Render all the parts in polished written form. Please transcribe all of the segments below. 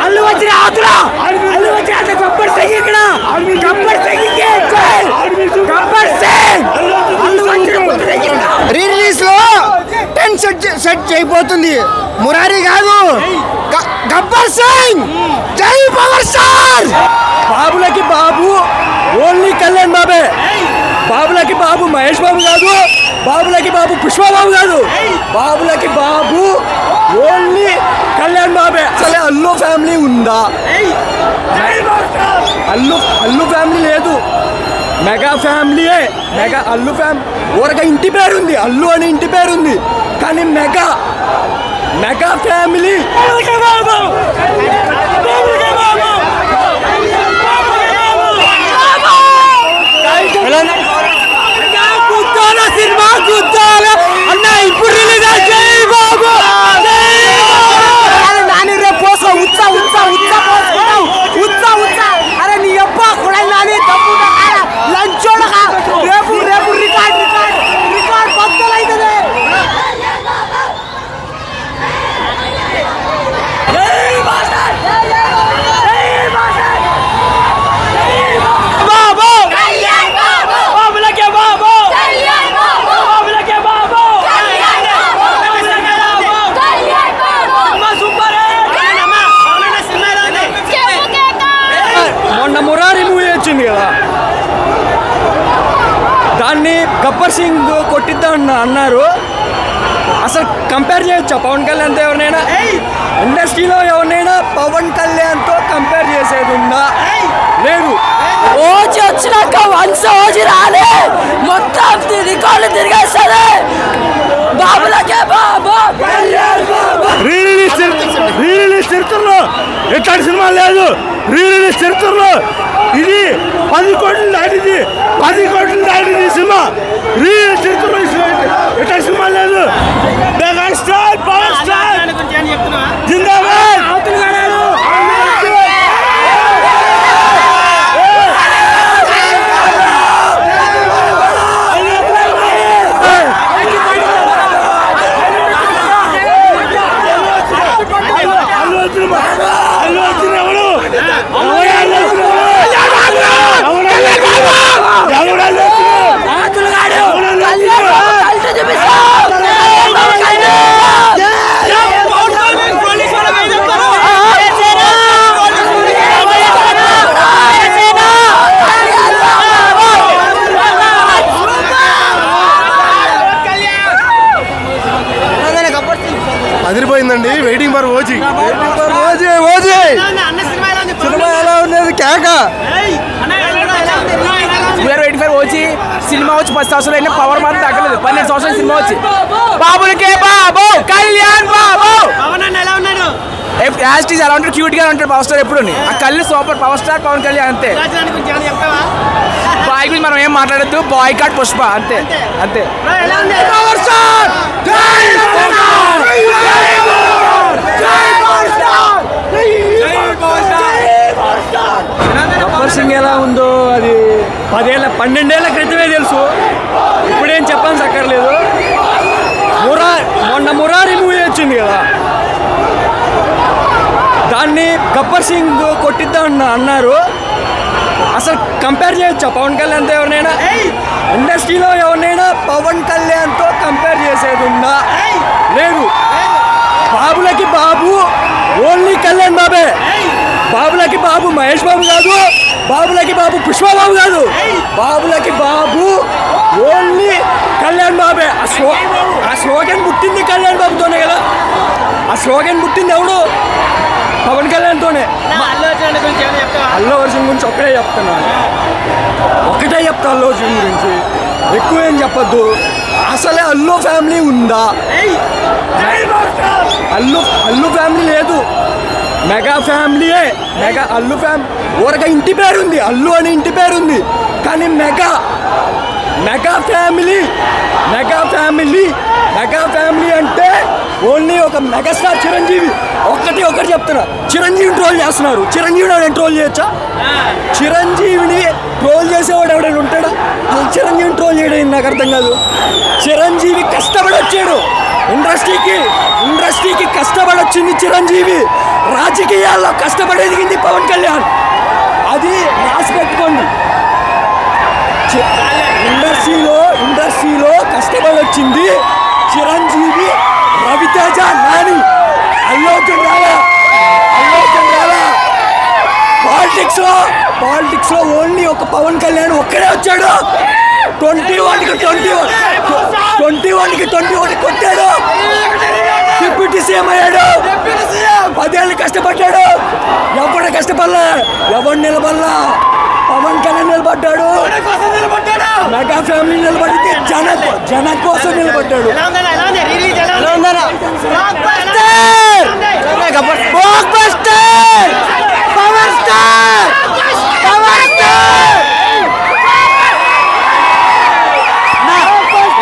అల్లు వచ్చిన ఆతురా అల్లు వచ్చిన గబ్బర్ సింగ్ ఇక్కడ గబ్బర్ సింగ్ రీ రిలీజ్ లో 10 సెట్ అయిపోతుంది. మురారి కాదు గబ్బర్ సింగ్. జై పవర్ స్టార్. బాబులకి బాబు ఓన్లీ కళ్యాణ్ బాబే. బాబులకి బాబు మహేష్ బాబు కాదు, బాబులకి బాబు పుష్పబాబు కాదు, బాబులకి బాబు ఓన్లీ కళ్యాణ్ బాబే. అసలే అల్లు ఫ్యామిలీ ఉందా? అల్లు ఫ్యామిలీ లేదు, మెగా ఫ్యామిలీయే. మెగా అల్లు ఫ్యామిలీ ఊరక ఇంటి పేరు ఉంది, అల్లు అని ఇంటి పేరు ఉంది, కానీ మెగా ఫ్యామిలీ. సినిమా గుద్దాల అన్న ఇప్పుడు రిలీజ్ జై బాబు నాని రేపు పోసా ఉత్సా ఉత్సా ఉత్సా పోసుకుంటావు ఉత్సా ఉత్సా. అరే నీ అబ్బ కూడా నాని తప్పు లంచోడక రేపు రేపు రికార్డ్ రికార్డ్ రికార్డ్ బద్దలు అవుతుంది. కదా, దాన్ని గబ్బర్ సింగ్ కొట్టిద్దాం అన్నారు. అసలు కంపేర్ చేయొచ్చా పవన్ కళ్యాణ్తో? ఎవరినైనా ఇండస్ట్రీలో ఎవరినైనా పవన్ కళ్యాణ్తో కంపేర్ చేసేది ఉందా? లేదు. ఓజీ వచ్చినాక వన్స్ ఓజీ రాలే మొత్తం రికార్డులు తిరిగేస్తుంది. బాబులకే బాబు రీ రిలీజ్ చరిత్రలో ఎట్లాంటి సినిమా లేదు. రీ రిలీజ్ చరిత్రలో ఇది 10 కోట్లు దాటింది, 10 కోట్లు దాటింది సినిమా. రీ రిలీజ్ చరిత్రలో ఎట్లాంటి సినిమా లేదు. మెగాస్టార్ పవర్ స్టార్ జిందాబాద్. అదిరిపోయిందండి. Waiting for OG. సినిమా ఎలా ఉండేది? కేక. వెయిటింగ్ ఫర్ ఓజీ సినిమా వచ్చి 10 సంవత్సరాలు అయినా పవర్ మాత్రం తగ్గలేదు. 12 సంవత్సరాల సినిమా వచ్చి బాబులకే బాబు కళ్యాణ్ బాబు. యాస్టీస్ ఎలా ఉంటాడు, క్యూట్ గా ఉంటాడు పవర్ స్టార్ ఎప్పుడు. ఆ కళ్ళు super. Power star Pawan Kalyan అంతే. బాయ్ గురించి మనం ఏం మాట్లాడద్దు. బాయ్ కాట్ పుష్ప అంతే అంతే. పవర్ స్టార్ గబ్బర్ సింగ్ ఎలా ఉందో అది 12 ఏళ్ల క్రితమే తెలుసు. ఇప్పుడేం చెప్పాల్సి అక్కర్లేదు. మొన్న మురారి మూవీ వచ్చింది కదా, దాన్ని గబ్బర్ సింగ్ కొట్టిద్దాం అన్నారు. అసలు కంపేర్ చేయొచ్చా పవన్ కళ్యాణ్తో? ఎవరినైనా ఇండస్ట్రీలో ఎవరినైనా పవన్ కళ్యాణ్తో కంపేర్ చేసేది ఉందా? లేదు. బాబులకి బాబు ఓన్లీ కళ్యాణ్ బాబే. బాబులకి బాబు మహేష్ బాబు కాదు, బాబులకి బాబు పుష్పబాబు కాదు, బాబులకి బాబు ఓన్లీ కళ్యాణ్ బాబే. ఆ స్లోగన్ పుట్టింది కళ్యాణ్ బాబుతోనే కదా. ఆ స్లోగన్ పుట్టింది ఎవడు? పవన్ కళ్యాణ్తోనే. అల్లు అర్జున్ గురించి ఒకటే చెప్తా. అల్లు అర్జున్ గురించి ఎక్కువ ఏం చెప్పద్దు. అసలే అల్లు ఫ్యామిలీ ఉందా? అల్లు ఫ్యామిలీ లేదు, మెగా ఫ్యామిలీయే. మెగా అల్లు ఫ్యామిలీ ఊరక ఇంటి పేరు ఉంది, అల్లు అని ఇంటి పేరు ఉంది, కానీ మెగా ఫ్యామిలీ. మెగా ఫ్యామిలీ అంటే ఓన్లీ ఒక మెగాస్టార్ చిరంజీవి. ఒకటి చెప్తున్నా, చిరంజీవిని ట్రోల్ చేస్తున్నారు. చిరంజీవిని ఎవరైనా ట్రోల్ చేయొచ్చా? చిరంజీవిని ట్రోల్ చేసేవాడు ఎవడైనా ఉంటాడా? చిరంజీవిని ట్రోల్ చేయడం నాకు అర్థం కాదు. చిరంజీవి కష్టపడి వచ్చాడు. ఇండస్ట్రీకి కష్టపడొచ్చింది చిరంజీవి, రాజకీయాల్లో కష్టపడి ఎదిగింది పవన్ కళ్యాణ్. అది రాసి పెట్టుకోండి. ఇండస్ట్రీలో కష్టపడి వచ్చింది చిరంజీవి, రవితేజ, నాని, అల్లు అర్జున్ రాలా. పాలిటిక్స్ లో ఓన్లీ ఒక పవన్ కళ్యాణ్ ఒక్కడే వచ్చాడు. 21 కొట్టాడు. డిప్యూటీ సీఎం అయ్యాడు. 10 ఏళ్ళు కష్టపడ్డాడు. ఎవరు కష్టపడలే, ఎవరు నిలబడలా. పవన్ కళ్యాణ్ నిలబడ్డాడు. మెగా ఫ్యామిలీ నిలబడితే జన కోసం నిలబడ్డాడు.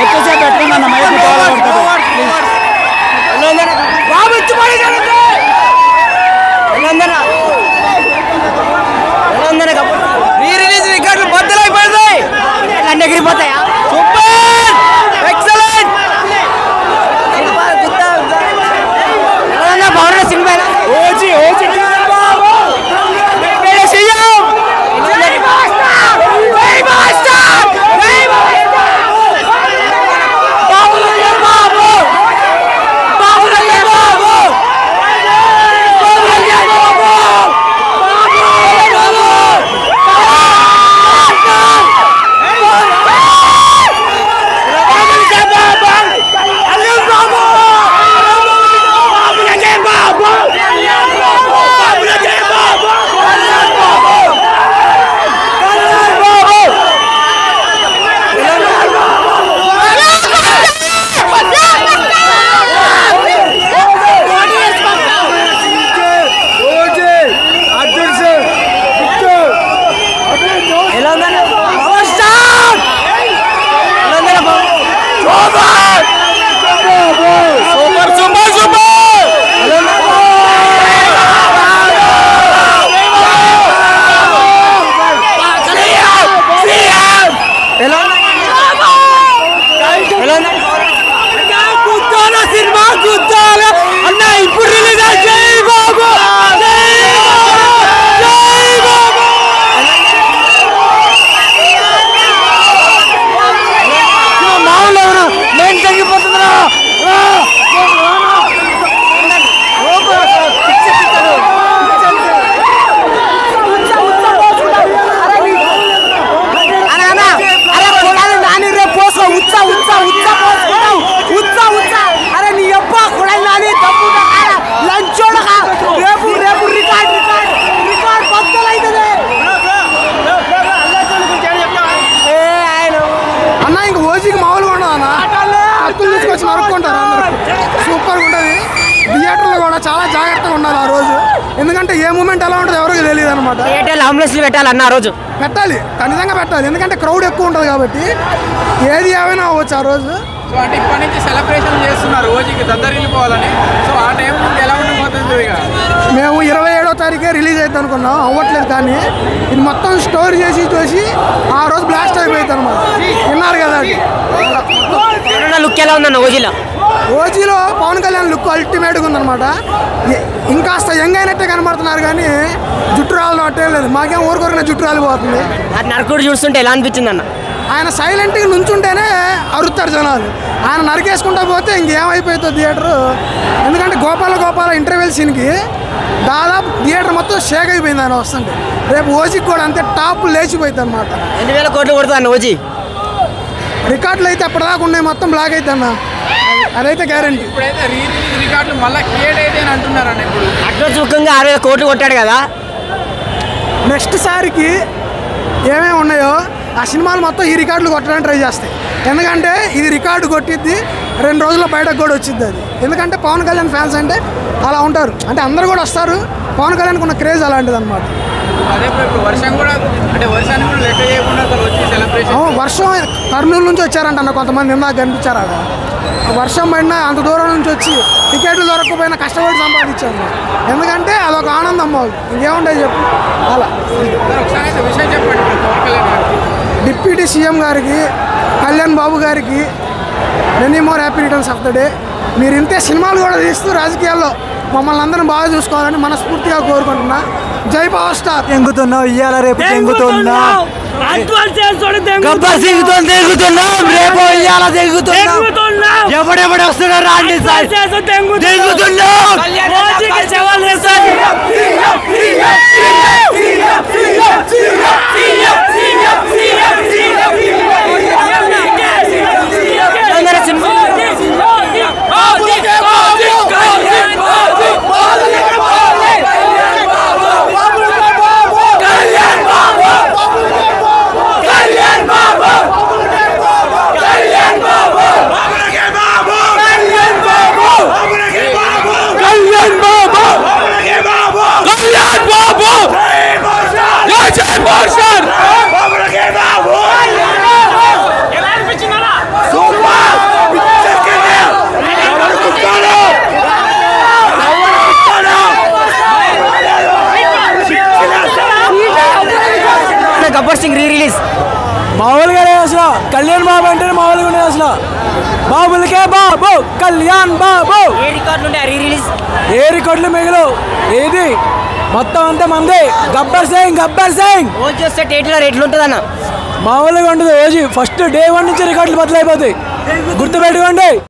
ఎక్కువసేపు పెట్టుకున్నా రికార్డులు బద్దలైపోతాయి, అన్ని ఎగిరిపోతాయా. Super, excellent. బాగున్నా సినిమా. ఓజీ చాలా జాగ్రత్తగా ఉండాలి ఆ రోజు. ఎందుకంటే ఏ మూమెంట్ ఎలా ఉంటుందో ఎవరికి తెలియదు అనమాట. అంబులెన్స్లు పెట్టాలన్న ఆ రోజు పెట్టాలి, ఖచ్చితంగా పెట్టాలి. ఎందుకంటే క్రౌడ్ ఎక్కువ ఉంటుంది కాబట్టి ఏది ఏమైనా అవ్వచ్చు ఆ రోజు. సో అంటే ఇప్పటి నుంచి సెలబ్రేషన్ చేస్తున్నారు రోజుకి దద్దరిల్లిపోవాలని. సో ఆ టైం ఎలా ఉండిపోతుంది? ఇక మేము 27వ తారీఖే రిలీజ్ అవుతుంది అనుకున్నాం, అవ్వట్లేదు. కానీ ఇది మొత్తం స్టోర్ చేసి ఆ రోజు బ్లాస్ట్ అయిపోయింది అనమాట. విన్నారు కదా. లుక్ ఎలా ఉందన్న ఓజీలో పవన్ కళ్యాణ్ లుక్ అల్టిమేట్గా ఉందన్నమాట. ఇంకాస్త యంగ్ అయినట్టే కనబడుతున్నారు కానీ జుట్టు రాళ్ళు అట్టే లేదు. మాకేం ఊరుకోరిన జుట్టు రాలిపోతుంది. నరకుడు చూస్తుంటే ఎలా అనిపించింది అన్న? ఆయన సైలెంట్గా నుంచుంటేనే అరుస్తారు జనాలు. ఆయన నరికేసుకుంటా పోతే ఇంకేమైపోతుందో థియేటరు. ఎందుకంటే గోపాల ఇంటర్వెల్ సీన్కి దాదాపు థియేటర్ మొత్తం షేక్ అయిపోయింది ఆయన వస్తుంటే. రేపు ఓజీకి కూడా అంతే టాప్ లేచిపోయింది అనమాట. 2000 కోట్లు కొడుతుంది ఓజీ. రికార్డులు అయితే అప్పటిదాకా ఉన్నాయి, మొత్తం బ్లాక్ అయితే అన్న, అదైతే గ్యారంటీ. ఇప్పుడైతే రికార్డులు మళ్ళీ క్రియేట్ అయితే అని అంటున్నారన్న. ఇప్పుడు అడ్వచ్చుకంగా 60,000 కోట్లు కొట్టాడు కదా. నెక్స్ట్ సారికి ఏమేమి ఉన్నాయో ఆ సినిమాలు మొత్తం ఈ రికార్డులు కొట్టడానికి ట్రై చేస్తాయి. ఎందుకంటే ఇది రికార్డు కొట్టిద్ది, 2 రోజుల్లో బయటకు కూడా వచ్చింది అది. ఎందుకంటే పవన్ కళ్యాణ్ ఫ్యాన్స్ అంటే అలా ఉంటారు, అంటే అందరూ కూడా వస్తారు. పవన్ కళ్యాణ్కి ఉన్న క్రేజ్ అలాంటిది అనమాట. అదే ఇప్పుడు వర్షం కూడా, అంటే వర్షాన్ని కూడా లెక్క చేయకుండా వచ్చి సెలబ్రేషన్. వర్షం కర్నూలు నుంచి వచ్చారంట అన్న కొంతమంది, ఇందాక కనిపించారు అక్కడ. వర్షం పడినా అంత దూరం నుంచి వచ్చి టికెట్లు దొరకకపోయినా కష్టపడి సంపాదించాము. ఎందుకంటే అదొక ఆనందం మాకు, ఇంకేముంటాయి చెప్పు. అలా ఒకసారి అయితే విషయం చెప్పండి. పవన్ కళ్యాణ్ గారికి, డిప్యూటీ సీఎం గారికి, కళ్యాణ్ బాబు గారికి many more happy returns of the day. మీరు ఇంతే సినిమాలు కూడా తీస్తూ రాజకీయాల్లో మమ్మల్ని అందరం బాగా చూసుకోవాలని మనస్ఫూర్తిగా కోరుకుంటున్నా. జై పవర్ స్టార్. తెంగుతున్నావు ఇయ్యాల రేపు తెంగుతున్నావు గబ్బర్ సింగ్ తో తెంగుతున్నాం రేపు ఇయ్యాల తెంగుతున్నాం ఎవడెవడు వస్తున్నాడు రాండి సార్ తెంగుతున్నాం గబ్బర్ సింగ్ రీ రిలీజ్ మామూలుగా అసలు కళ్యాణ్ బాబు అంటే మామూలుగా ఉన్నాయి అసలు బాబులకే బాబు కళ్యాణ్ బాబు ఏ రికార్డులు ఉండే రీ రిలీజ్ ఏ రికార్డులు మిగిలివు ఏది మొత్తం అంతా మంది గబ్బర్ సింగ్ రోజు చూస్తే థియేటర్లో రేట్లు ఉంటుందన్న మామూలుగా ఉండదు రోజు ఫస్ట్ డే 1 నుంచి రికార్డులు బదులైపోతాయి గుర్తుపెట్టుకోండి.